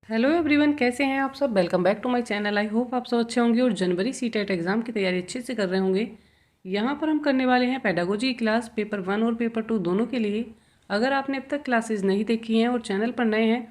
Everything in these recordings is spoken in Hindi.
हेलो एवरीवन, कैसे हैं आप सब। Welcome back to my channel. I hope आप सब अच्छे होंगे और जनवरी सीटेट एग्ज़ाम की तैयारी अच्छे से कर रहे होंगे। यहाँ पर हम करने वाले हैं पेडागोजी क्लास पेपर 1 और पेपर 2 दोनों के लिए। अगर आपने अब तक क्लासेस नहीं देखी हैं और चैनल पर नए हैं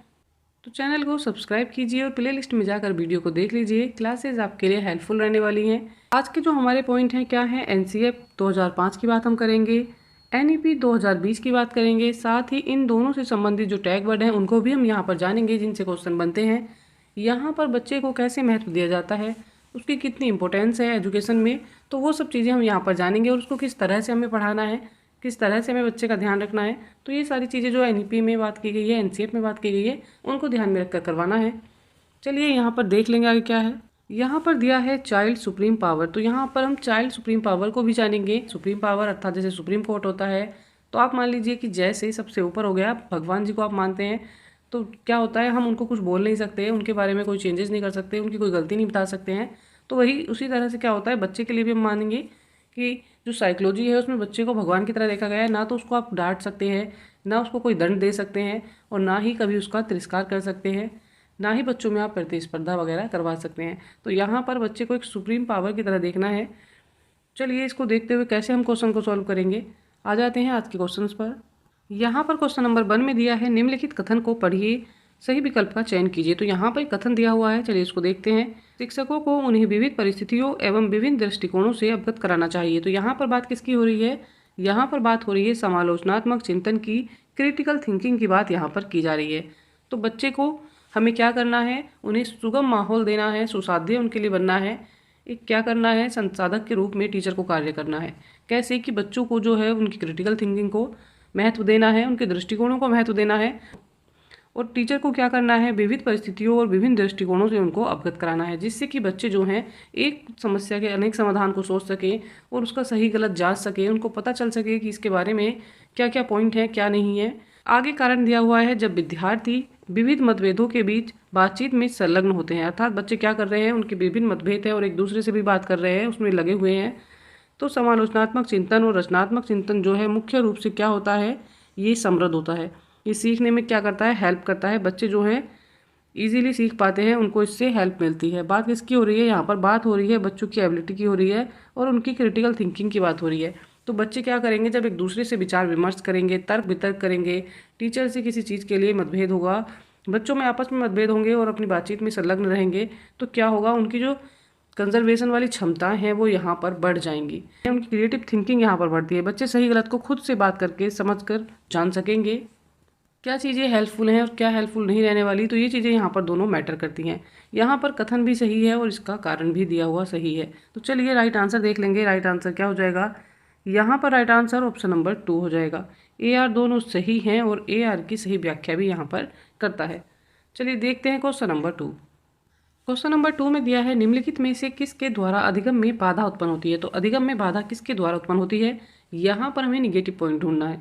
तो चैनल को सब्सक्राइब कीजिए और प्ले लिस्ट में जाकर वीडियो को देख लीजिए। क्लासेज आपके लिए हेल्पफुल रहने वाली हैं। आज के जो हमारे पॉइंट हैं क्या हैं, NCF 2005 की बात हम करेंगे, NEP 2020 की बात करेंगे, साथ ही इन दोनों से संबंधित जो टैग वर्ड हैं उनको भी हम यहाँ पर जानेंगे जिनसे क्वेश्चन बनते हैं। यहाँ पर बच्चे को कैसे महत्व दिया जाता है, उसकी कितनी इंपॉर्टेंस है एजुकेशन में, तो वो सब चीज़ें हम यहाँ पर जानेंगे और उसको किस तरह से हमें पढ़ाना है, किस तरह से हमें बच्चे का ध्यान रखना है। तो ये सारी चीज़ें जो NEP में बात की गई है, NCF में बात की गई है, उनको ध्यान में रखकर करवाना है। चलिए यहाँ पर देख लेंगे आगे क्या है। यहाँ पर दिया है चाइल्ड सुप्रीम पावर, तो यहाँ पर हम चाइल्ड सुप्रीम पावर को भी जानेंगे। सुप्रीम पावर अर्थात जैसे सुप्रीम कोर्ट होता है, तो आप मान लीजिए कि जैसे सबसे ऊपर हो गया, भगवान जी को आप मानते हैं, तो क्या होता है, हम उनको कुछ बोल नहीं सकते, उनके बारे में कोई चेंजेस नहीं कर सकते, उनकी कोई गलती नहीं बता सकते हैं। तो वही उसी तरह से क्या होता है, बच्चे के लिए भी हम मानेंगे कि जो साइकोलॉजी है उसमें बच्चे को भगवान की तरह देखा गया है। ना तो उसको आप डांट सकते हैं, ना उसको कोई दंड दे सकते हैं, और ना ही कभी उसका तिरस्कार कर सकते हैं, ना ही बच्चों में आप प्रतिस्पर्धा वगैरह करवा सकते हैं। तो यहाँ पर बच्चे को एक सुप्रीम पावर की तरह देखना है। चलिए इसको देखते हुए कैसे हम क्वेश्चन को सॉल्व करेंगे, आ जाते हैं आज के क्वेश्चंस पर। यहाँ पर क्वेश्चन नंबर 1 में दिया है, निम्नलिखित कथन को पढ़िए, सही विकल्प का चयन कीजिए। तो यहाँ पर कथन दिया हुआ है, चलिए इसको देखते हैं। शिक्षकों को उन्हें विविध परिस्थितियों एवं विभिन्न दृष्टिकोणों से अवगत कराना चाहिए। तो यहाँ पर बात किसकी हो रही है, यहाँ पर बात हो रही है समालोचनात्मक चिंतन की, क्रिटिकल थिंकिंग की बात यहाँ पर की जा रही है। तो बच्चे को हमें क्या करना है, उन्हें सुगम माहौल देना है, सुसाध्य उनके लिए बनना है। एक क्या करना है, संसाधक के रूप में टीचर को कार्य करना है। कैसे कि बच्चों को जो है उनकी क्रिटिकल थिंकिंग को महत्व देना है, उनके दृष्टिकोणों को महत्व देना है, और टीचर को क्या करना है, विविध परिस्थितियों और विभिन्न दृष्टिकोणों से उनको अवगत कराना है, जिससे कि बच्चे जो हैं एक समस्या के अनेक समाधान को सोच सकें और उसका सही गलत जांच सकें, उनको पता चल सके कि इसके बारे में क्या क्या पॉइंट है, क्या नहीं है। आगे कारण दिया हुआ है, जब विद्यार्थी विविध मतभेदों के बीच बातचीत में संलग्न होते हैं, अर्थात बच्चे क्या कर रहे हैं, उनके विभिन्न मतभेद है और एक दूसरे से भी बात कर रहे हैं, उसमें लगे हुए हैं। तो समालोचनात्मक चिंतन और रचनात्मक चिंतन जो है मुख्य रूप से क्या होता है, ये समृद्ध होता है। ये सीखने में क्या करता है, हेल्प करता है। बच्चे जो हैं इजीली सीख पाते हैं, उनको इससे हेल्प मिलती है। बात किसकी हो रही है, यहाँ पर बात हो रही है बच्चों की एबिलिटी की हो रही है और उनकी क्रिटिकल थिंकिंग की बात हो रही है। तो बच्चे क्या करेंगे, जब एक दूसरे से विचार विमर्श करेंगे, तर्क वितर्क करेंगे, टीचर से किसी चीज़ के लिए मतभेद होगा, बच्चों में आपस में मतभेद होंगे और अपनी बातचीत में संलग्न रहेंगे, तो क्या होगा, उनकी जो कंजर्वेशन वाली क्षमताएं हैं वो यहाँ पर बढ़ जाएंगी, उनकी क्रिएटिव थिंकिंग यहाँ पर बढ़ती है। बच्चे सही गलत को खुद से बात करके समझ कर जान सकेंगे क्या चीज़ें हेल्पफुल हैं और क्या हेल्पफुल नहीं रहने वाली। तो ये चीज़ें यहाँ पर दोनों मैटर करती हैं। यहाँ पर कथन भी सही है और इसका कारण भी दिया हुआ सही है। तो चलिए राइट आंसर देख लेंगे। राइट आंसर क्या हो जाएगा, यहाँ पर राइट आंसर ऑप्शन नंबर 2 हो जाएगा। AR दोनों सही हैं और AR की सही व्याख्या भी यहाँ पर करता है। चलिए देखते हैं क्वेश्चन नंबर 2। क्वेश्चन नंबर 2 में दिया है, निम्नलिखित में से किसके द्वारा अधिगम में बाधा उत्पन्न होती है। तो अधिगम में बाधा किसके द्वारा उत्पन्न होती है, यहाँ पर हमें निगेटिव पॉइंट ढूंढना है।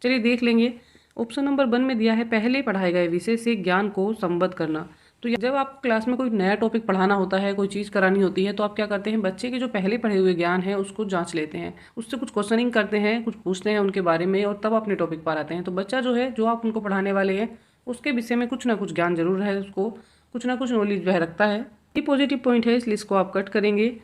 चलिए देख लेंगे। ऑप्शन नंबर 1 में दिया है, पहले पढ़ाए गए विषय से ज्ञान को संबद्ध करना। तो जब आपको क्लास में कोई नया टॉपिक पढ़ाना होता है, कोई चीज़ करानी होती है, तो आप क्या करते हैं, बच्चे के जो पहले पढ़े हुए ज्ञान है उसको जांच लेते हैं, उससे कुछ क्वेश्चनिंग करते हैं, कुछ पूछते हैं उनके बारे में, और तब अपने टॉपिक पर आते हैं। तो बच्चा जो है, जो आप उनको पढ़ाने वाले हैं, उसके विषय में कुछ ना कुछ ज्ञान जरूर है, उसको कुछ ना कुछ नॉलेज वह रखता है। ये पॉजिटिव पॉइंट है, इसलिए इसको आप कट करेंगे।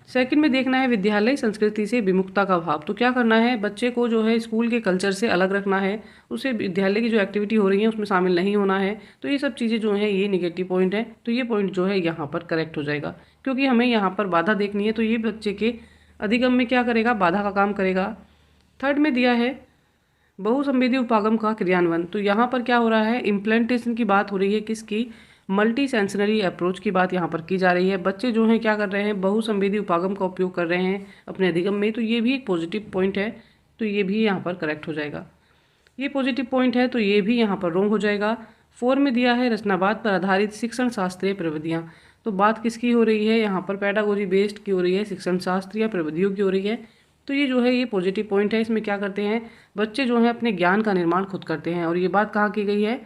सेकंड में देखना है, विद्यालय संस्कृति से विमुखता का भाव। तो क्या करना है, बच्चे को जो है स्कूल के कल्चर से अलग रखना है, उसे विद्यालय की जो एक्टिविटी हो रही है उसमें शामिल नहीं होना है। तो ये सब चीज़ें जो हैं ये निगेटिव पॉइंट है। तो ये पॉइंट जो है यहाँ पर करेक्ट हो जाएगा, क्योंकि हमें यहाँ पर बाधा देखनी है। तो ये बच्चे के अधिगम में क्या करेगा, बाधा का काम करेगा। थर्ड में दिया है, बहुसंवेदी उपागम का क्रियान्वयन। तो यहाँ पर क्या हो रहा है, इम्प्लांटेशन की बात हो रही है, किसकी, मल्टी सेंसरी अप्रोच की बात यहाँ पर की जा रही है। बच्चे जो हैं क्या कर रहे हैं, बहुसंवेदी उपागम का उपयोग कर रहे हैं अपने अधिगम में। तो ये भी एक पॉजिटिव पॉइंट है, तो ये भी यहाँ पर करेक्ट हो जाएगा। ये पॉजिटिव पॉइंट है, तो ये भी यहाँ पर रॉन्ग हो जाएगा। 4 में दिया है, रचनावाद पर आधारित शिक्षण शास्त्रीय प्रविधियाँ। तो बात किसकी हो रही है, यहाँ पर पेडागोजी बेस्ड की हो रही है, शिक्षण शास्त्रीय प्रविधियों की हो रही है। तो ये जो है ये पॉजिटिव पॉइंट है। इसमें क्या करते हैं, बच्चे जो हैं अपने ज्ञान का निर्माण खुद करते हैं। और ये बात कहाँ की गई है,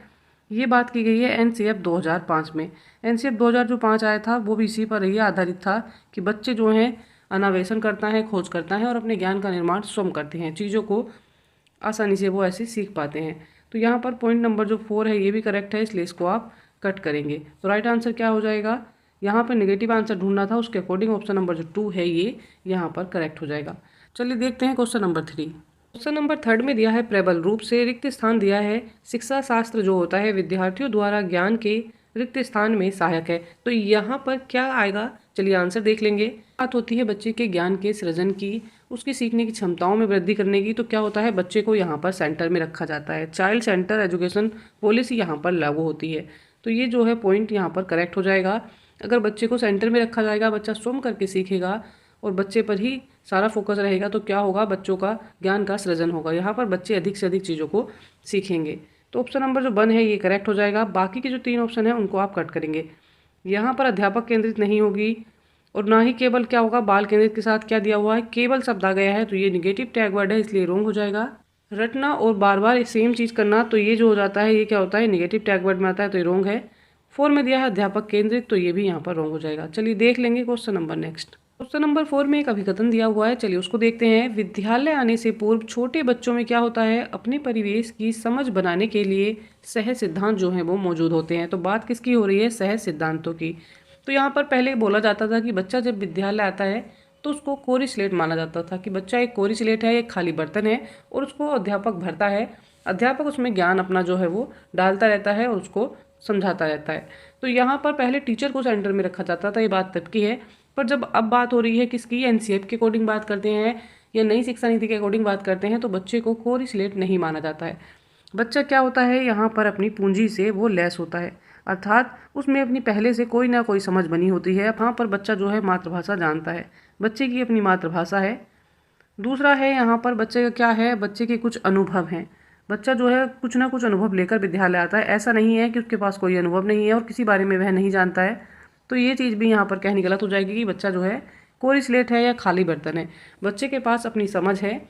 ये बात की गई है NCF 2005 में। NCF 2005 आया था वो भी इसी पर ही आधारित था कि बच्चे जो हैं अन्वेषण करता है, खोज करता है और अपने ज्ञान का निर्माण स्वयं करते हैं, चीज़ों को आसानी से वो ऐसे सीख पाते हैं। तो यहाँ पर पॉइंट नंबर जो 4 है ये भी करेक्ट है, इसलिए इसको आप कट करेंगे। तो राइट आंसर क्या हो जाएगा, यहाँ पर नेगेटिव आंसर ढूंढना था, उसके अकॉर्डिंग ऑप्शन नंबर जो 2 है ये यहाँ पर करेक्ट हो जाएगा। चलिए देखते हैं क्वेश्चन नंबर 3। क्वेश्चन नंबर 3 में दिया है प्रबल रूप से रिक्त स्थान दिया है, शिक्षा शास्त्र जो होता है विद्यार्थियों द्वारा ज्ञान के रिक्त स्थान में सहायक है। तो यहाँ पर क्या आएगा, चलिए आंसर देख लेंगे। बात होती है बच्चे के ज्ञान के सृजन की, उसकी सीखने की क्षमताओं में वृद्धि करने की। तो क्या होता है, बच्चे को यहाँ पर सेंटर में रखा जाता है, चाइल्ड सेंटर एजुकेशन पॉलिसी यहाँ पर लागू होती है। तो ये जो है पॉइंट यहाँ पर करेक्ट हो जाएगा। अगर बच्चे को सेंटर में रखा जाएगा, बच्चा स्वयं करके सीखेगा और बच्चे पर ही सारा फोकस रहेगा, तो क्या होगा, बच्चों का ज्ञान का सृजन होगा। यहाँ पर बच्चे अधिक से अधिक चीज़ों को सीखेंगे। तो ऑप्शन नंबर जो 1 है ये करेक्ट हो जाएगा। बाकी के जो 3 ऑप्शन है उनको आप कट करेंगे। यहाँ पर अध्यापक केंद्रित नहीं होगी और ना ही केवल क्या होगा, बाल केंद्रित के साथ क्या दिया हुआ है, केवल शब्द आ गया है, तो ये निगेटिव टैग वर्ड है, इसलिए रॉन्ग हो जाएगा। रटना और बार बार सेम चीज़ करना, तो ये जो हो जाता है ये क्या होता है, निगेटिव टैग वर्ड में आता है, तो ये रॉन्ग है। 4 में दिया है अध्यापक केंद्रित, तो ये भी यहाँ पर रॉन्ग हो जाएगा। चलिए देख लेंगे question number next. Question number 4 में एक अभिकथन दिया हुआ है, चलिए उसको देखते हैं। विद्यालय आने से पूर्व छोटे बच्चों में क्या होता है, अपने परिवेश की समझ बनाने के लिए सहज सिद्धांत जो है वो मौजूद होते हैं। तो बात किसकी हो रही है, सहज सिद्धांतों की। तो यहाँ पर पहले बोला जाता था कि बच्चा जब विद्यालय आता है तो उसको कोरी स्लेट माना जाता था, कि बच्चा एक कोरी स्लेट है, एक खाली बर्तन है और उसको अध्यापक भरता है। अध्यापक उसमें ज्ञान अपना जो है वो डालता रहता है और उसको समझाता रहता है। तो यहाँ पर पहले टीचर को सेंटर में रखा जाता था, ये बात तब की है। पर जब अब बात हो रही है किसकी, एनसीईआरटी के अकॉर्डिंग बात करते हैं या नई शिक्षा नीति के अकॉर्डिंग बात करते हैं, तो बच्चे को कोरी स्लेट नहीं माना जाता है। बच्चा क्या होता है, यहाँ पर अपनी पूंजी से वो लैस होता है, अर्थात उसमें अपनी पहले से कोई ना कोई समझ बनी होती है। यहाँ पर बच्चा जो है मातृभाषा जानता है, बच्चे की अपनी मातृभाषा है। दूसरा है यहाँ पर बच्चे का क्या है, बच्चे के कुछ अनुभव हैं। बच्चा जो है कुछ ना कुछ अनुभव लेकर विद्यालय आता है, ऐसा नहीं है कि उसके पास कोई अनुभव नहीं है और किसी बारे में वह नहीं जानता है। तो ये चीज़ भी यहाँ पर कहनी गलत हो जाएगी कि बच्चा जो है कोरी स्लेट है या खाली बर्तन है। बच्चे के पास अपनी समझ है,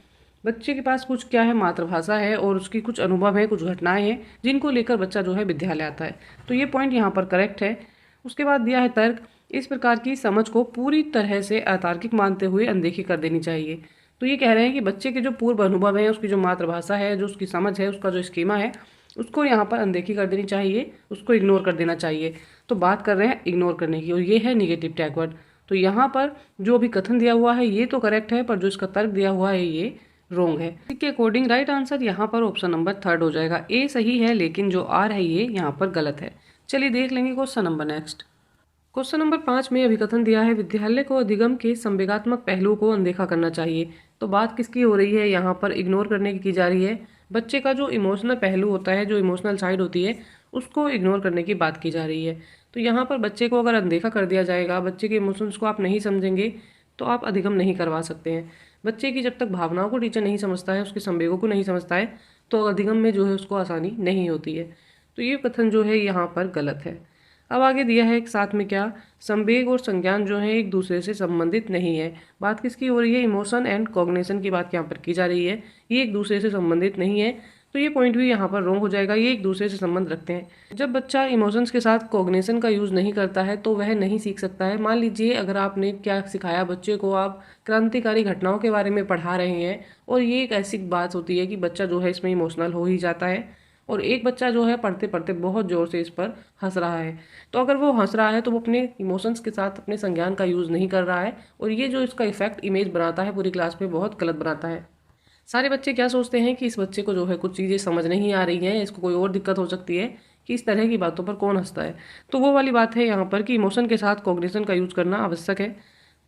बच्चे के पास कुछ क्या है, मातृभाषा है और उसकी कुछ अनुभव है, कुछ घटनाएं हैं जिनको लेकर बच्चा जो है विद्यालय आता है। तो ये पॉइंट यहाँ पर करेक्ट है। उसके बाद दिया है तर्क, इस प्रकार की समझ को पूरी तरह से अतार्किक मानते हुए अनदेखी कर देनी चाहिए। तो ये कह रहे हैं कि बच्चे के जो पूर्व अनुभव है, उसकी जो मातृभाषा है, जो उसकी समझ है, उसका जो स्कीमा है, उसको यहाँ पर अनदेखी कर देनी चाहिए, उसको इग्नोर कर देना चाहिए। तो बात कर रहे हैं इग्नोर करने की और ये है निगेटिव टैग वर्ड। तो यहाँ पर जो भी कथन दिया हुआ है ये तो करेक्ट है, पर जो इसका तर्क दिया हुआ है ये रॉन्ग है। इसके अकॉर्डिंग राइट आंसर यहाँ पर ऑप्शन नंबर 3 हो जाएगा। ए सही है लेकिन जो आर है ये यहाँ पर गलत है। चलिए देख लेंगे question number next. Question number 5 में अभिकथन दिया है, विद्यालय को अधिगम के संवेगात्मक पहलुओं को अनदेखा करना चाहिए। तो बात किसकी हो रही है, यहाँ पर इग्नोर करने की जा रही है। बच्चे का जो इमोशनल पहलू होता है, जो इमोशनल साइड होती है, उसको इग्नोर करने की बात की जा रही है। तो यहाँ पर बच्चे को अगर अनदेखा कर दिया जाएगा, बच्चे के इमोशंस को आप नहीं समझेंगे तो आप अधिगम नहीं करवा सकते हैं। बच्चे की जब तक भावनाओं को टीचर नहीं समझता है, उसके संवेगों को नहीं समझता है, तो अधिगम में जो है उसको आसानी नहीं होती है। तो ये कथन जो है यहाँ पर गलत है। अब आगे दिया है एक साथ में क्या, संवेग और संज्ञान जो है एक दूसरे से संबंधित नहीं है। बात किसकी हो रही है, इमोशन एंड कॉग्निशन की बात यहाँ पर की जा रही है। ये एक दूसरे से संबंधित नहीं है, तो ये पॉइंट भी यहाँ पर रॉन्ग हो जाएगा। ये एक दूसरे से संबंध रखते हैं। जब बच्चा इमोशंस के साथ कॉग्निशन का यूज़ नहीं करता है तो वह नहीं सीख सकता है। मान लीजिए अगर आपने क्या सिखाया बच्चे को, आप क्रांतिकारी घटनाओं के बारे में पढ़ा रहे हैं और ये एक ऐसी बात होती है कि बच्चा जो है इसमें इमोशनल हो ही जाता है और एक बच्चा जो है पढ़ते पढ़ते बहुत ज़ोर से इस पर हंस रहा है, तो अगर वो हंस रहा है तो वो अपने इमोशंस के साथ अपने संज्ञान का यूज़ नहीं कर रहा है और ये जो इसका इफेक्ट इमेज बनाता है पूरी क्लास में बहुत गलत बनाता है। सारे बच्चे क्या सोचते हैं कि इस बच्चे को जो है कुछ चीज़ें समझ नहीं आ रही हैं, इसको कोई और दिक्कत हो सकती है कि इस तरह की बातों पर कौन हंसता है। तो वो वाली बात है यहाँ पर कि इमोशन के साथ कॉग्निशन का यूज़ करना आवश्यक है।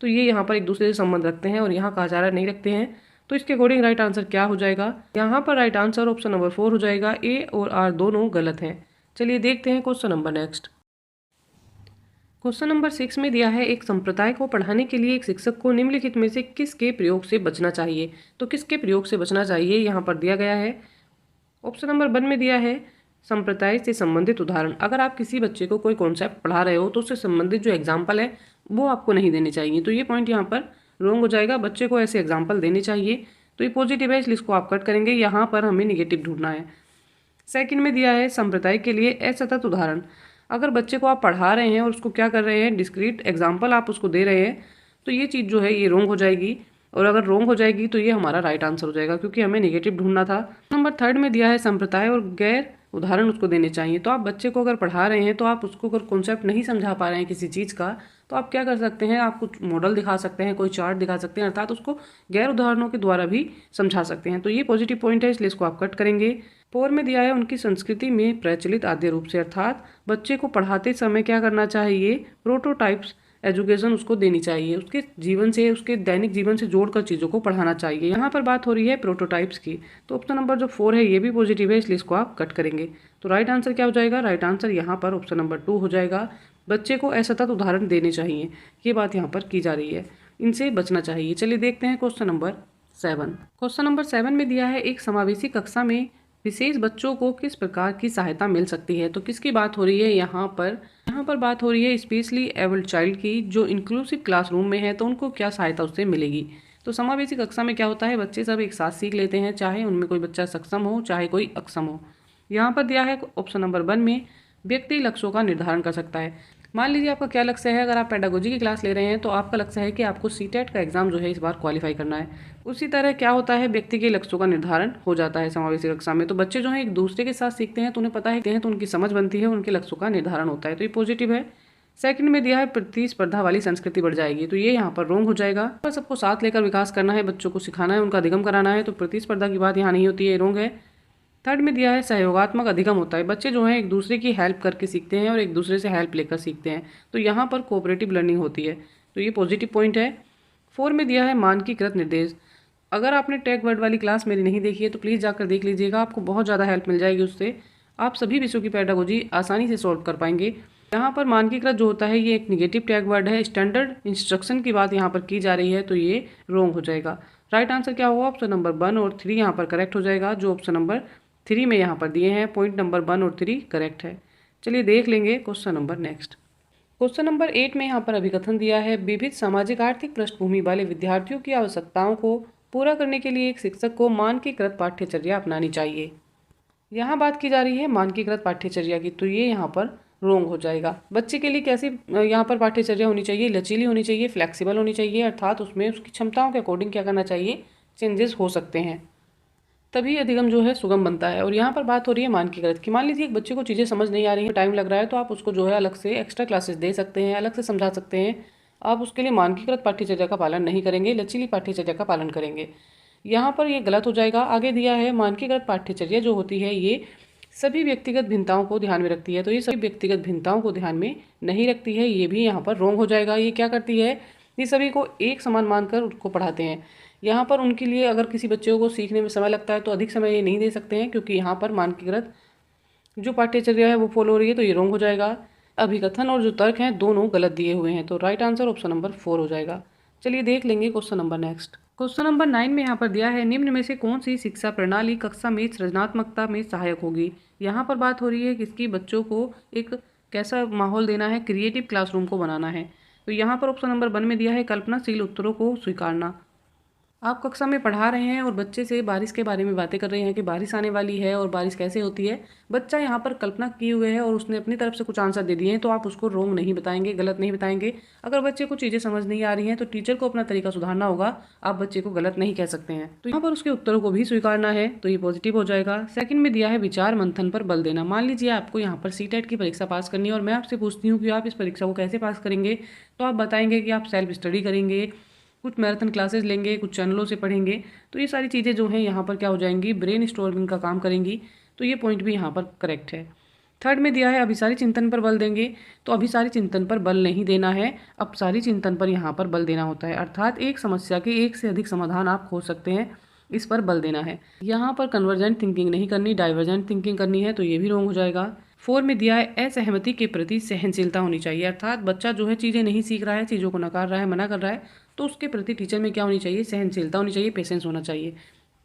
तो ये यहाँ पर एक दूसरे से संबंध रखते हैं और यहाँ कहा जा रहा है नहीं रखते हैं। तो इसके अकॉर्डिंग राइट आंसर क्या हो जाएगा, यहाँ पर राइट आंसर ऑप्शन नंबर 4 हो जाएगा। ए और आर दोनों गलत हैं। चलिए देखते हैं question number next. Question number 6 में दिया है, एक संप्रदाय को पढ़ाने के लिए एक शिक्षक को निम्नलिखित में से किसके प्रयोग से बचना चाहिए। तो किसके प्रयोग से बचना चाहिए यहाँ पर दिया गया है। ऑप्शन नंबर 1 में दिया है संप्रदाय से संबंधित उदाहरण। अगर आप किसी बच्चे को कोई कॉन्सेप्ट पढ़ा रहे हो तो उससे संबंधित जो एग्जाम्पल है वो आपको नहीं देने चाहिए। तो ये पॉइंट यहाँ पर रॉन्ग हो जाएगा। बच्चे को ऐसे एग्जाम्पल देने चाहिए। तो ये पॉजिटिव है इसलिए इसको आप कट करेंगे। यहाँ पर हमें निगेटिव ढूंढना है। सेकंड में दिया है संप्रदाय के लिए असतत उदाहरण। अगर बच्चे को आप पढ़ा रहे हैं और उसको क्या कर रहे हैं, डिस्क्रीट एग्जाम्पल आप उसको दे रहे हैं, तो ये चीज़ जो है ये रॉन्ग हो जाएगी। और अगर रॉन्ग हो जाएगी तो ये हमारा राइट आंसर हो जाएगा क्योंकि हमें निगेटिव ढूंढना था। नंबर 3 में दिया है संप्रदाय और गैर उदाहरण उसको देने चाहिए। तो आप बच्चे को अगर पढ़ा रहे हैं तो आप उसको अगर कॉन्सेप्ट नहीं समझा पा रहे हैं किसी चीज़ का, तो आप क्या कर सकते हैं, आप कुछ मॉडल दिखा सकते हैं, कोई चार्ट दिखा सकते हैं, अर्थात उसको गैर उदाहरणों के द्वारा भी समझा सकते हैं। तो ये पॉजिटिव पॉइंट है, इसलिए इसको आप कट करेंगे। 4 में दिया है उनकी संस्कृति में प्रचलित आद्य रूप से, अर्थात बच्चे को पढ़ाते समय क्या करना चाहिए, प्रोटोटाइप्स एजुकेशन उसको देनी चाहिए, उसके जीवन से, उसके दैनिक जीवन से जोड़कर चीज़ों को पढ़ाना चाहिए। यहाँ पर बात हो रही है प्रोटोटाइप्स की। तो ऑप्शन नंबर जो 4 है ये भी पॉजिटिव है, इसलिए इसको आप कट करेंगे। तो राइट आंसर क्या हो जाएगा, राइट आंसर यहाँ पर ऑप्शन नंबर 2 हो जाएगा। बच्चे को असतत उदाहरण देने चाहिए, ये बात यहाँ पर की जा रही है, इनसे बचना चाहिए। चलिए देखते हैं क्वेश्चन नंबर 7। क्वेश्चन नंबर 7 में दिया है एक समावेशी कक्षा में विशेष बच्चों को किस प्रकार की सहायता मिल सकती है। तो किसकी बात हो रही है यहाँ पर बात हो रही है स्पेशली एबल्ड चाइल्ड की, जो इंक्लूसिव क्लासरूम में है, तो उनको क्या सहायता उससे मिलेगी। तो समावेशी कक्षा में क्या होता है, बच्चे सब एक साथ सीख लेते हैं, चाहे उनमें कोई बच्चा सक्षम हो चाहे कोई अक्षम हो। यहाँ पर दिया है ऑप्शन नंबर 1 में व्यक्ति लक्ष्यों का निर्धारण कर सकता है। मान लीजिए आपका क्या लक्ष्य है, अगर आप पेडागोजी की क्लास ले रहे हैं तो आपका लक्ष्य है कि आपको सीटेट का एग्जाम जो है इस बार क्वालिफाई करना है। उसी तरह क्या होता है, व्यक्ति के लक्ष्यों का निर्धारण हो जाता है समावेशी कक्षा में। तो बच्चे जो हैं एक दूसरे के साथ सीखते हैं, तो उन्हें पता है तो उनकी समझ बनती है, उनके लक्ष्यों का निर्धारण होता है, तो ये पॉजिटिव है। सेकंड में दिया है प्रतिस्पर्धा वाली संस्कृति बढ़ जाएगी, तो ये यहाँ पर रोंग हो जाएगा। पर सबको साथ लेकर विकास करना है, बच्चों को सिखाना है, उनका अधिगम कराना है, तो प्रतिस्पर्धा की बात यहाँ नहीं होती है, रोंग है। थर्ड में दिया है सहयोगात्मक अधिगम होता है, बच्चे जो हैं एक दूसरे की हेल्प करके सीखते हैं और एक दूसरे से हेल्प लेकर सीखते हैं, तो यहाँ पर कोऑपरेटिव लर्निंग होती है, तो ये पॉजिटिव पॉइंट है। 4 में दिया है मानकीकृत निर्देश। अगर आपने टैग वर्ड वाली क्लास मेरी नहीं देखी है तो प्लीज़ जाकर देख लीजिएगा, आपको बहुत ज़्यादा हेल्प मिल जाएगी उससे, आप सभी विषयों की पेडागोजी आसानी से सॉल्व कर पाएंगे। यहाँ पर मानकीकृत जो होता है ये एक निगेटिव टैग वर्ड है, स्टैंडर्ड इंस्ट्रक्शन की बात यहाँ पर की जा रही है, तो ये रॉन्ग हो जाएगा। राइट आंसर क्या होगा, ऑप्शन नंबर 1 और 3 यहाँ पर करेक्ट हो जाएगा, जो ऑप्शन नंबर 3 में यहाँ पर दिए हैं, पॉइंट नंबर 1 और 3 करेक्ट है। चलिए देख लेंगे question number next. Question number 8 में यहाँ पर अभिकथन दिया है विविध सामाजिक आर्थिक पृष्ठभूमि वाले विद्यार्थियों की आवश्यकताओं को पूरा करने के लिए एक शिक्षक को मानकीकृत पाठ्यचर्या अपनानी चाहिए। यहाँ बात की जा रही है मानकीकृत पाठ्यचर्या की, तो ये यहाँ पर रोंग हो जाएगा। बच्चे के लिए कैसी यहाँ पर पाठ्यचर्या होनी चाहिए, लचीली होनी चाहिए, फ्लेक्सिबल होनी चाहिए, अर्थात उसमें उसकी क्षमताओं के अकॉर्डिंग क्या करना चाहिए, चेंजेस हो सकते हैं, तभी अधिगम जो है सुगम बनता है। और यहाँ पर बात हो रही है मानकीकृत की। मान लीजिए एक बच्चे को चीज़ें समझ नहीं आ रही हैं, टाइम लग रहा है, तो आप उसको जो है अलग से एक्स्ट्रा क्लासेस दे सकते हैं, अलग से समझा सकते हैं। आप उसके लिए मानकीकृत पाठ्यचर्या का पालन नहीं करेंगे, लचीली पाठ्यचर्या का पालन करेंगे, यहाँ पर ये गलत हो जाएगा। आगे दिया है मानकीकृत पाठ्यचर्या जो होती है ये सभी व्यक्तिगत भिन्नताओं को ध्यान में रखती है, तो ये सभी व्यक्तिगत भिन्नताओं को ध्यान में नहीं रखती है, ये भी यहाँ पर रॉन्ग हो जाएगा। ये क्या करती है, ये सभी को एक समान मानकर उसको पढ़ाते हैं। यहाँ पर उनके लिए अगर किसी बच्चे को सीखने में समय लगता है तो अधिक समय ये नहीं दे सकते हैं, क्योंकि यहाँ पर मानकीकृत जो पाठ्यचर्या है वो फॉलो हो रही है, तो ये रॉन्ग हो जाएगा। अभिकथन और जो तर्क हैं दोनों गलत दिए हुए हैं, तो राइट आंसर ऑप्शन नंबर 4 हो जाएगा। चलिए देख लेंगे question number next. Question number 9 में यहाँ पर दिया है निम्न में से कौन सी शिक्षा प्रणाली कक्षा में सृजनात्मकता में सहायक होगी। यहाँ पर बात हो रही है किसकी, बच्चों को एक कैसा माहौल देना है, क्रिएटिव क्लासरूम को बनाना है। तो यहाँ पर ऑप्शन नंबर 1 में दिया है कल्पनाशील उत्तरों को स्वीकारना। आप कक्षा में पढ़ा रहे हैं और बच्चे से बारिश के बारे में बातें कर रहे हैं कि बारिश आने वाली है और बारिश कैसे होती है। बच्चा यहाँ पर कल्पना किए हुए है और उसने अपनी तरफ से कुछ आंसर दे दिए हैं, तो आप उसको रॉन्ग नहीं बताएंगे, गलत नहीं बताएंगे। अगर बच्चे को चीज़ें समझ नहीं आ रही हैं तो टीचर को अपना तरीका सुधारना होगा, आप बच्चे को गलत नहीं कह सकते हैं। तो यहाँ पर उसके उत्तरों को भी स्वीकारना है, तो ये पॉजिटिव हो जाएगा। सेकंड में दिया है विचार मंथन पर बल देना। मान लीजिए आपको यहाँ पर सीटेट की परीक्षा पास करनी है और मैं आपसे पूछती हूँ कि आप इस परीक्षा को कैसे पास करेंगे, तो आप बताएंगे कि आप सेल्फ स्टडी करेंगे, कुछ मैराथन क्लासेस लेंगे, कुछ चैनलों से पढ़ेंगे। तो ये सारी चीज़ें जो हैं यहाँ पर क्या हो जाएंगी, ब्रेन स्टॉर्मिंग का काम करेंगी, तो ये पॉइंट भी यहाँ पर करेक्ट है। थर्ड में दिया है अभिसारी चिंतन पर बल देंगे, तो अभिसारी चिंतन पर बल नहीं देना है, अपसारी चिंतन पर यहाँ पर बल देना होता है, अर्थात एक समस्या के एक से अधिक समाधान आप खोज सकते हैं, इस पर बल देना है। यहाँ पर कन्वर्जेंट थिंकिंग नहीं करनी, डाइवर्जेंट थिंकिंग करनी है, तो ये भी रॉन्ग हो जाएगा। 4 में दिया है असहमति के प्रति सहनशीलता होनी चाहिए, अर्थात बच्चा जो है चीज़ें नहीं सीख रहा है, चीज़ों को नकार रहा है, मना कर रहा है, तो उसके प्रति टीचर में क्या होनी चाहिए, सहनशीलता होनी चाहिए, पेशेंस होना चाहिए।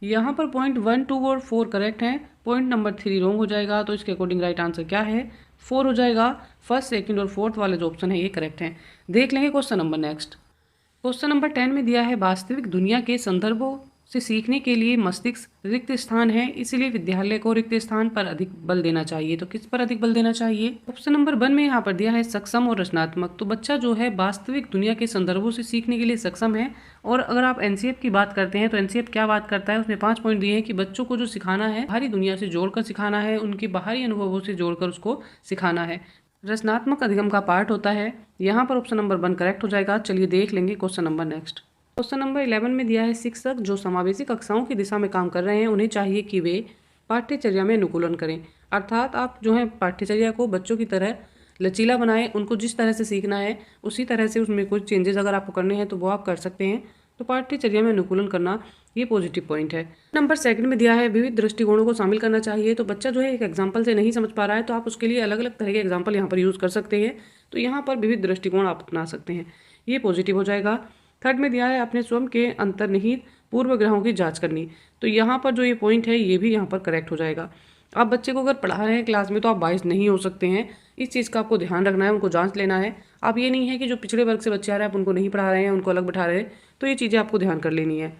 यहाँ पर पॉइंट 1, 2 और 4 करेक्ट हैं, पॉइंट नंबर 3 रॉन्ग हो जाएगा। तो इसके अकॉर्डिंग राइट आंसर क्या है, 4 हो जाएगा। फर्स्ट, सेकंड और फोर्थ वाले जो ऑप्शन है ये करेक्ट हैं। देख लेंगे question number next. Question number 10 में दिया है वास्तविक दुनिया के संदर्भों से सीखने के लिए मस्तिष्क रिक्त स्थान है, इसलिए विद्यालय को रिक्त स्थान पर अधिक बल देना चाहिए। तो किस पर अधिक बल देना चाहिए? ऑप्शन नंबर 1 में यहाँ पर दिया है सक्षम और रचनात्मक। तो बच्चा जो है वास्तविक दुनिया के संदर्भों से सीखने के लिए सक्षम है। और अगर आप एनसीएफ की बात करते हैं तो एनसीएफ क्या बात करता है, उसने 5 पॉइंट दिए हैं कि बच्चों को जो सिखाना है बाहरी दुनिया से जोड़कर सिखाना है, उनके बाहरी अनुभवों से जोड़कर उसको सिखाना है। रचनात्मक अधिगम का पार्ट होता है। यहाँ पर ऑप्शन नंबर 1 करेक्ट हो जाएगा। चलिए देख लेंगे question number next. Question number 11 में दिया है शिक्षक जो समावेशी कक्षाओं की दिशा में काम कर रहे हैं उन्हें चाहिए कि वे पाठ्यचर्या में अनुकूलन करें। अर्थात आप जो है पाठ्यचर्या को बच्चों की तरह लचीला बनाएं, उनको जिस तरह से सीखना है उसी तरह से उसमें कुछ चेंजेस अगर आपको करने हैं तो वो आप कर सकते हैं। तो पाठ्यचर्या में अनुकूलन करना ये पॉजिटिव पॉइंट है। नंबर 2 में दिया है विविध दृष्टिकोणों को शामिल करना चाहिए। तो बच्चा जो है एक एग्जाम्पल से नहीं समझ पा रहा है तो आप उसके लिए अलग अलग तरह के एग्जाम्पल यहाँ पर यूज़ कर सकते हैं। तो यहाँ पर विविध दृष्टिकोण आप अपना सकते हैं, ये पॉजिटिव हो जाएगा। 3 में दिया है अपने स्वयं के अंतर्निहित पूर्वग्रहों की जांच करनी। तो यहाँ पर जो ये पॉइंट है ये भी यहाँ पर करेक्ट हो जाएगा। आप बच्चे को अगर पढ़ा रहे हैं क्लास में तो आप बायस नहीं हो सकते हैं, इस चीज़ का आपको ध्यान रखना है, उनको जांच लेना है। आप ये नहीं है कि जो पिछड़े वर्ग से बच्चे आ रहे हैं आप उनको नहीं पढ़ा रहे हैं, उनको अलग बैठा रहे हैं, तो ये चीज़ें आपको ध्यान कर लेनी है।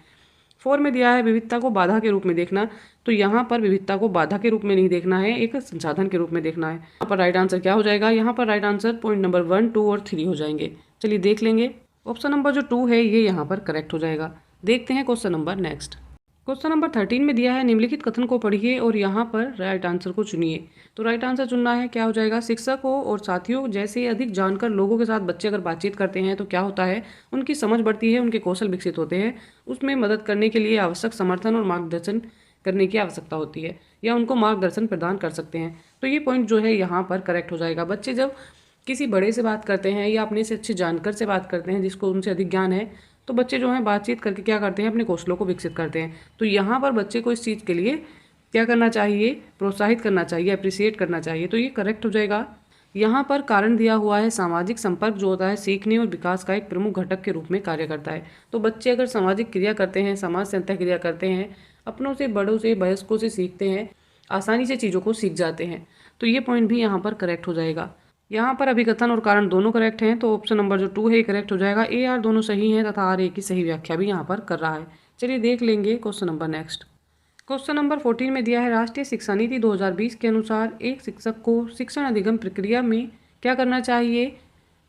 4 में दिया है विविधता को बाधा के रूप में देखना। तो यहाँ पर विविधता को बाधा के रूप में नहीं देखना है, एक संसाधन के रूप में देखना है। यहाँ पर राइट आंसर क्या हो जाएगा? यहाँ पर राइट आंसर पॉइंट नंबर 1, 2 और 3 हो जाएंगे। चलिए देख लेंगे। ऑप्शन नंबर जो 2 है ये यहाँ पर करेक्ट हो जाएगा। देखते हैं question number next. Question number 13 में दिया है निम्नलिखित कथन को पढ़िए और यहाँ पर राइट आंसर को चुनिए। तो राइट आंसर चुनना है, क्या हो जाएगा? शिक्षकों और साथियों जैसे अधिक जानकर लोगों के साथ बच्चे अगर बातचीत करते हैं तो क्या होता है, उनकी समझ बढ़ती है, उनके कौशल विकसित होते हैं, उसमें मदद करने के लिए आवश्यक समर्थन और मार्गदर्शन करने की आवश्यकता होती है या उनको मार्गदर्शन प्रदान कर सकते हैं। तो ये पॉइंट जो है यहाँ पर करेक्ट हो जाएगा। बच्चे जब किसी बड़े से बात करते हैं या अपने से अच्छे जानकर से बात करते हैं जिसको उनसे अधिक ज्ञान है, तो बच्चे जो हैं बातचीत करके क्या करते हैं, अपने कौशलों को विकसित करते हैं। तो यहाँ पर बच्चे को इस चीज़ के लिए क्या करना चाहिए? प्रोत्साहित करना चाहिए, अप्रिसिएट करना चाहिए। तो ये करेक्ट हो जाएगा। यहाँ पर कारण दिया हुआ है सामाजिक संपर्क जो होता है सीखने और विकास का एक प्रमुख घटक के रूप में कार्य करता है। तो बच्चे अगर सामाजिक क्रिया करते हैं, समाज से अंतर क्रिया करते हैं, अपनों से, बड़ों से, वयस्कों से सीखते हैं, आसानी से चीज़ों को सीख जाते हैं। तो ये पॉइंट भी यहाँ पर करेक्ट हो जाएगा। यहाँ पर अभिकथन और कारण दोनों करेक्ट हैं, तो ऑप्शन नंबर जो 2 है करेक्ट हो जाएगा। ए आर दोनों सही हैं तथा आर ए की सही व्याख्या भी यहाँ पर कर रहा है। चलिए देख लेंगे question number next. Question number 14 में दिया है राष्ट्रीय शिक्षा नीति 2020 के अनुसार एक शिक्षक को शिक्षण अधिगम प्रक्रिया में क्या करना चाहिए?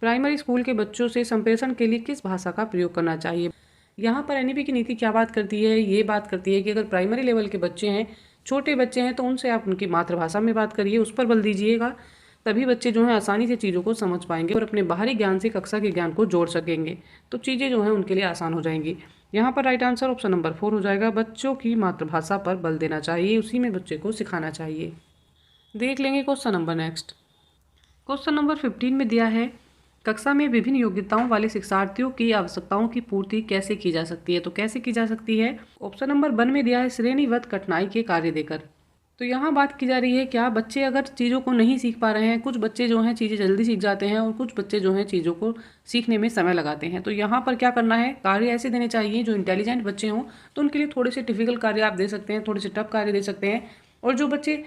प्राइमरी स्कूल के बच्चों से संप्रेषण के लिए किस भाषा का प्रयोग करना चाहिए? यहाँ पर एनईपी की नीति क्या बात करती है? ये बात करती है कि अगर प्राइमरी लेवल के बच्चे हैं, छोटे बच्चे हैं, तो उनसे आप उनकी मातृभाषा में बात करिए, उस पर बल दीजिएगा, तभी बच्चे जो हैं आसानी से चीज़ों को समझ पाएंगे और अपने बाहरी ज्ञान से कक्षा के ज्ञान को जोड़ सकेंगे। तो चीज़ें जो हैं उनके लिए आसान हो जाएंगी। यहाँ पर राइट आंसर ऑप्शन नंबर 4 हो जाएगा। बच्चों की मातृभाषा पर बल देना चाहिए, उसी में बच्चे को सिखाना चाहिए। देख लेंगे question number next. Question number 15 में दिया है कक्षा में विभिन्न योग्यताओं वाले शिक्षार्थियों की आवश्यकताओं की पूर्ति कैसे की जा सकती है? तो कैसे की जा सकती है? ऑप्शन नंबर 1 में दिया है श्रेणीबद्ध कठिनाई के कार्य देकर। तो यहाँ बात की जा रही है क्या बच्चे अगर चीज़ों को नहीं सीख पा रहे हैं, कुछ बच्चे जो हैं चीज़ें जल्दी सीख जाते हैं और कुछ बच्चे जो हैं चीज़ों को सीखने में समय लगाते हैं। तो यहाँ पर क्या करना है, कार्य ऐसे देने चाहिए जो इंटेलिजेंट बच्चे हों तो उनके लिए थोड़े से डिफिकल्ट कार्य आप दे सकते हैं, थोड़े से टफ कार्य दे सकते हैं। और जो बच्चे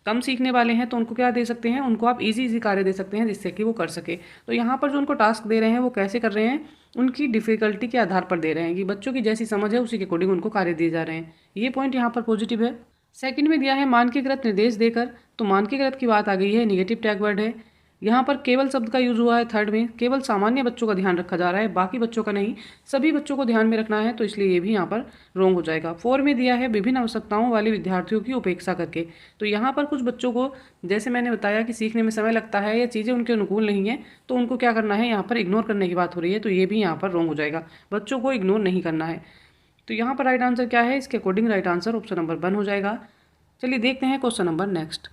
कम सीखने वाले हैं तो उनको क्या दे सकते हैं, उनको आप इजी कार्य दे सकते हैं जिससे कि वो कर सके। तो यहाँ पर जो उनको टास्क दे रहे हैं वो कैसे कर रहे हैं, उनकी डिफिकल्टी के आधार पर दे रहे हैं कि बच्चों की जैसी समझ है उसी के अकॉर्डिंग उनको कार्य दिए जा रहे हैं। ये पॉइंट यहाँ पर पॉजिटिव है। सेकंड में दिया है मानकीकृत निर्देश देकर। तो मानकीकृत की बात आ गई है, निगेटिव टैग वर्ड है। यहाँ पर केवल शब्द का यूज हुआ है। थर्ड में केवल सामान्य बच्चों का ध्यान रखा जा रहा है, बाकी बच्चों का नहीं, सभी बच्चों को ध्यान में रखना है, तो इसलिए ये भी यहाँ पर रॉन्ग हो जाएगा। 4 में दिया है विभिन्न आवश्यकताओं वाले विद्यार्थियों की उपेक्षा करके। तो यहाँ पर कुछ बच्चों को जैसे मैंने बताया कि सीखने में समय लगता है या चीज़ें उनके अनुकूल नहीं है तो उनको क्या करना है, यहाँ पर इग्नोर करने की बात हो रही है, तो ये भी यहाँ पर रॉन्ग हो जाएगा। बच्चों को इग्नोर नहीं करना है। तो यहाँ पर राइट आंसर क्या है, इसके according right answer option number 1 हो जाएगा। चलिए देखते हैं question number next.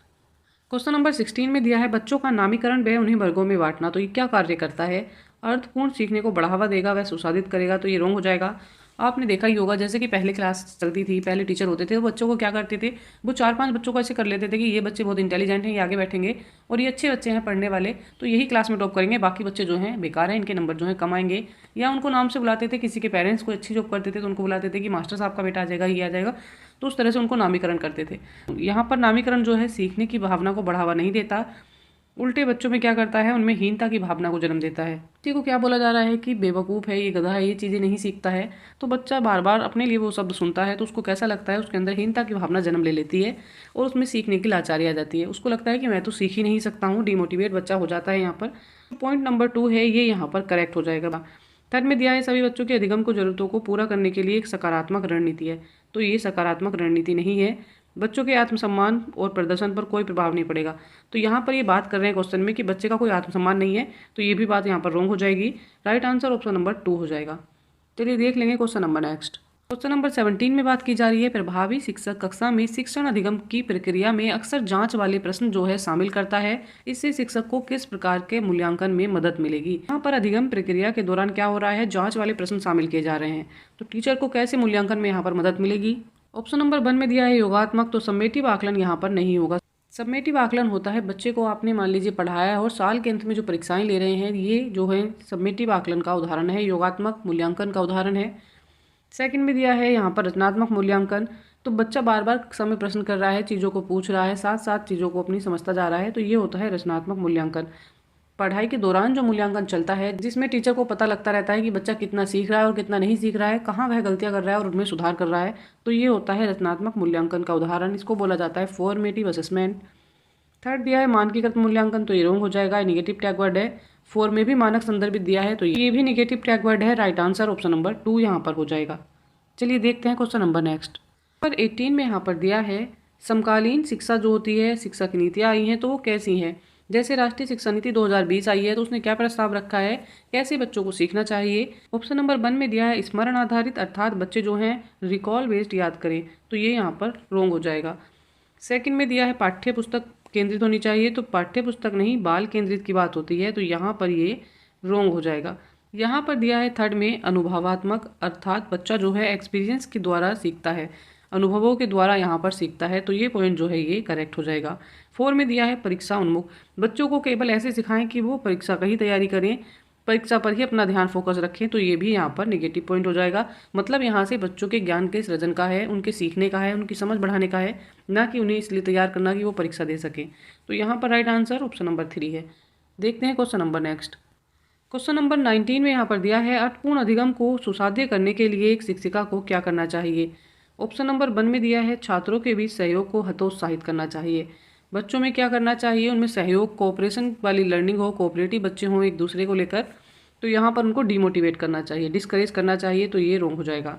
Question number 16 में दिया है बच्चों का नामीकरण व उन्हें वर्गों में बांटना। तो ये क्या कार्य करता है, अर्थपूर्ण सीखने को बढ़ावा देगा व सुसाधित करेगा। तो ये रॉन्ग हो जाएगा। आपने देखा ही होगा जैसे कि पहले क्लास चलती थी, पहले टीचर होते थे तो बच्चों को क्या करते थे, वो 4-5 बच्चों को ऐसे कर लेते थे कि ये बच्चे बहुत इंटेलिजेंट हैं, ये आगे बैठेंगे और ये अच्छे बच्चे हैं पढ़ने वाले, तो यही क्लास में टॉप करेंगे, बाकी बच्चे जो हैं बेकार हैं, इनके नंबर जो हैं कम आएंगे। या उनको नाम से बुलाते थे, किसी के पेरेंट्स को अच्छी जॉब करते थे तो उनको बुलाते थे कि मास्टर साहब का बेटा आ जाएगा, ये आ जाएगा, तो उस तरह से उनको नामीकरण करते थे। यहाँ पर नामीकरण जो है सीखने की भावना को बढ़ावा नहीं देता, उल्टे बच्चों में क्या करता है, उनमें हीनता की भावना को जन्म देता है। बच्चे को क्या बोला जा रहा है कि बेवकूफ़ है, ये गधा है, ये चीज़ें नहीं सीखता है। तो बच्चा बार बार अपने लिए वो शब्द सुनता है तो उसको कैसा लगता है, उसके अंदर हीनता की भावना जन्म ले लेती है और उसमें सीखने की लाचारी आ जाती है। उसको लगता है कि मैं तो सीख ही नहीं सकता हूँ, डिमोटिवेट बच्चा हो जाता है यहाँ पर। पॉइंट नंबर 2 है, ये यहाँ पर करेक्ट हो जाएगा। थर्ड में दिया है सभी बच्चों के अधिगम को जरूरतों को पूरा करने के लिए एक सकारात्मक रणनीति है। तो ये सकारात्मक रणनीति नहीं है, बच्चों के आत्मसम्मान और प्रदर्शन पर कोई प्रभाव नहीं पड़ेगा। तो यहाँ पर ये बात कर रहे हैं क्वेश्चन में कि बच्चे का कोई आत्मसम्मान नहीं है, तो ये भी बात यहाँ पर रॉन्ग हो जाएगी। राइट आंसर ऑप्शन नंबर 2 हो जाएगा। चलिए देख लेंगे question number next. Question number 17 में बात की जा रही है, प्रभावी शिक्षक कक्षा में शिक्षण अधिगम की प्रक्रिया में अक्सर जांच वाले प्रश्न जो है शामिल करता है। इससे शिक्षक को किस प्रकार के मूल्यांकन में मदद मिलेगी। यहाँ पर अधिगम प्रक्रिया के दौरान क्या हो रहा है, जांच वाले प्रश्न शामिल किए जा रहे हैं। तो टीचर को कैसे मूल्यांकन में यहाँ पर मदद मिलेगी। ऑप्शन नंबर 1 में दिया है योगात्मक, तो सम्मेटिव आकलन यहाँ पर नहीं होगा। सम्मेटिव आकलन होता है बच्चे को आपने मान लीजिए पढ़ाया है और साल के अंत में जो परीक्षाएं ले रहे हैं, ये जो है सम्मेटिव आकलन का उदाहरण है, योगात्मक मूल्यांकन का उदाहरण है। सेकंड में दिया है यहाँ पर रचनात्मक मूल्यांकन, तो बच्चा बार बार समय प्रश्न कर रहा है, चीज़ों को पूछ रहा है, साथ साथ चीज़ों को अपनी समझता जा रहा है, तो ये होता है रचनात्मक मूल्यांकन। पढ़ाई के दौरान जो मूल्यांकन चलता है, जिसमें टीचर को पता लगता रहता है कि बच्चा कितना सीख रहा है और कितना नहीं सीख रहा है, कहाँ वह गलतियाँ कर रहा है और उनमें सुधार कर रहा है, तो ये होता है रचनात्मक मूल्यांकन का उदाहरण। इसको बोला जाता है फॉर्मेटिव असेसमेंट। थर्ड दिया है मानकीकृत मूल्यांकन, तो ये रॉन्ग हो जाएगा, निगेटिव टैग वर्ड है। 4 में भी मानक संदर्भित दिया है, तो ये भी निगेटिव टैग वर्ड है। राइट आंसर ऑप्शन नंबर 2 यहाँ पर हो जाएगा। चलिए देखते हैं क्वेश्चन नंबर नेक्स्ट। पर 18 में यहाँ पर दिया है समकालीन शिक्षा जो होती है, शिक्षा की नीतियाँ आई हैं तो वो कैसी हैं। जैसे राष्ट्रीय शिक्षा नीति 2020 आई है तो उसने क्या प्रस्ताव रखा है, कैसे बच्चों को सीखना चाहिए। ऑप्शन नंबर 1 में दिया है स्मरण आधारित, अर्थात बच्चे जो हैं रिकॉल बेस्ड याद करें, तो ये यहाँ पर रॉन्ग हो जाएगा। सेकंड में दिया है पाठ्य पुस्तक केंद्रित होनी चाहिए, तो पाठ्य पुस्तक नहीं बाल केंद्रित की बात होती है, तो यहाँ पर ये रॉन्ग हो जाएगा। यहाँ पर दिया है थर्ड में अनुभवात्मक, अर्थात बच्चा जो है एक्सपीरियंस के द्वारा सीखता है, अनुभवों के द्वारा यहाँ पर सीखता है, तो ये पॉइंट जो है ये करेक्ट हो जाएगा। 4 में दिया है परीक्षा उन्मुख, बच्चों को केवल ऐसे सिखाएं कि वो परीक्षा का ही तैयारी करें, परीक्षा पर ही अपना ध्यान फोकस रखें, तो ये भी यहाँ पर नेगेटिव पॉइंट हो जाएगा। मतलब यहाँ से बच्चों के ज्ञान के सृजन का है, उनके सीखने का है, उनकी समझ बढ़ाने का है, ना कि उन्हें इसलिए तैयार करना कि वो परीक्षा दे सकें। तो यहाँ पर राइट आंसर ऑप्शन नंबर 3 है। देखते हैं question number next. Question number 19 में यहाँ पर दिया है अर्थपूर्ण अधिगम को सुसाध्य करने के लिए एक शिक्षिका को क्या करना चाहिए। ऑप्शन नंबर 1 में दिया है छात्रों के बीच सहयोग को हतोत्साहित करना चाहिए। बच्चों में क्या करना चाहिए, उनमें सहयोग, कोऑपरेशन वाली लर्निंग हो, कोऑपरेटिव बच्चे हों एक दूसरे को लेकर, तो यहाँ पर उनको डिमोटिवेट करना चाहिए, डिस्करेज करना चाहिए, तो ये रॉन्ग हो जाएगा।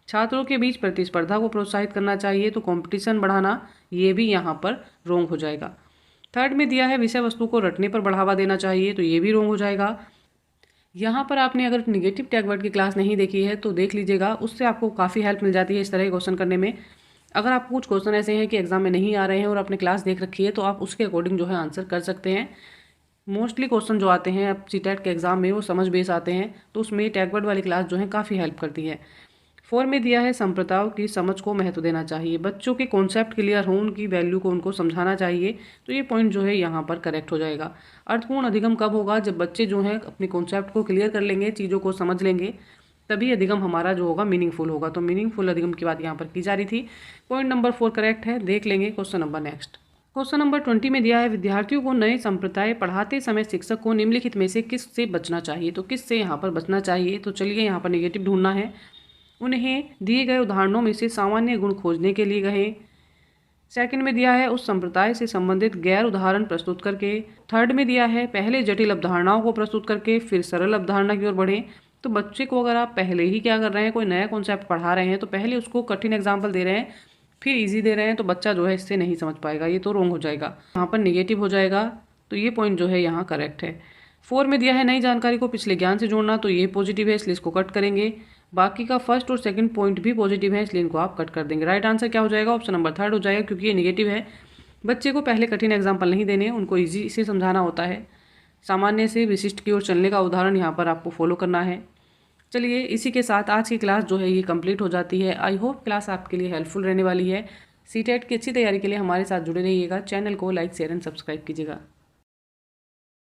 छात्रों के बीच प्रतिस्पर्धा को प्रोत्साहित करना चाहिए, तो कंपटीशन बढ़ाना, ये भी यहाँ पर रॉन्ग हो जाएगा। थर्ड में दिया है विषय वस्तु को रटने पर बढ़ावा देना चाहिए, तो ये भी रॉन्ग हो जाएगा। यहाँ पर आपने अगर निगेटिव टैग वर्ड की क्लास नहीं देखी है तो देख लीजिएगा, उससे आपको काफ़ी हेल्प मिल जाती है इस तरह के क्वेश्चन करने में। अगर आपको कुछ क्वेश्चन ऐसे हैं कि एग्जाम में नहीं आ रहे हैं और आपने क्लास देख रखी है तो आप उसके अकॉर्डिंग जो है आंसर कर सकते हैं। मोस्टली क्वेश्चन जो आते हैं अब सीटेट के एग्जाम में वो समझ बेस आते हैं, तो उसमें टैग वर्ड वाली क्लास जो है काफ़ी हेल्प करती है। 4 में दिया है संप्रदायों की समझ को महत्व देना चाहिए, बच्चों के कॉन्सेप्ट क्लियर हो, उनकी वैल्यू को उनको समझाना चाहिए, तो ये पॉइंट जो है यहाँ पर करेक्ट हो जाएगा। अर्थपूर्ण अधिगम कब होगा, जब बच्चे जो हैं अपने कॉन्सेप्ट को क्लियर कर लेंगे, चीज़ों को समझ लेंगे, तभी अधिगम हमारा जो होगा मीनिंगफुल होगा। तो मीनिंगफुल अधिगम की बात यहाँ पर की जा रही थी। पॉइंट नंबर 4 करेक्ट है। देख लेंगे question number next. Question number 20 में दिया है विद्यार्थियों को नए संप्रदाय पढ़ाते समय शिक्षक को निम्नलिखित में से किस से बचना चाहिए, तो किस से यहाँ पर बचना चाहिए। तो चलिए यहाँ पर नेगेटिव ढूंढना है। उन्हें दिए गए उदाहरणों में से सामान्य गुण खोजने के लिए कहें। सेकंड में दिया है उस संप्रदाय से संबंधित गैर उदाहरण प्रस्तुत करके। थर्ड में दिया है पहले जटिल अवधारणाओं को प्रस्तुत करके फिर सरल अवधारणा की ओर बढ़ें। तो बच्चे को अगर आप पहले ही क्या कर रहे हैं, कोई नया कॉन्सेप्ट पढ़ा रहे हैं तो पहले उसको कठिन एग्जाम्पल दे रहे हैं फिर इजी दे रहे हैं, तो बच्चा जो है इससे नहीं समझ पाएगा, ये तो रॉन्ग हो जाएगा, यहाँ पर नेगेटिव हो जाएगा। तो ये पॉइंट जो है यहाँ करेक्ट है। 4 में दिया है नई जानकारी को पिछले ज्ञान से जोड़ना, तो ये पॉजिटिव है इसलिए इसको कट करेंगे। बाकी का फर्स्ट और सेकंड पॉइंट भी पॉजिटिव है इसलिए इनको आप कट कर देंगे। राइट आंसर क्या हो जाएगा, ऑप्शन नंबर 3 हो जाएगा, क्योंकि ये नेगेटिव है। बच्चे को पहले कठिन एग्जाम्पल नहीं देने, उनको ईजी से समझाना होता है, सामान्य से विशिष्ट की ओर चलने का उदाहरण यहाँ पर आपको फॉलो करना है। चलिए इसी के साथ आज की क्लास जो है ये कंप्लीट हो जाती है। आई होप क्लास आपके लिए हेल्पफुल रहने वाली है। सीटेट की अच्छी तैयारी के लिए हमारे साथ जुड़े रहिएगा। चैनल को लाइक शेयर एंड सब्सक्राइब कीजिएगा।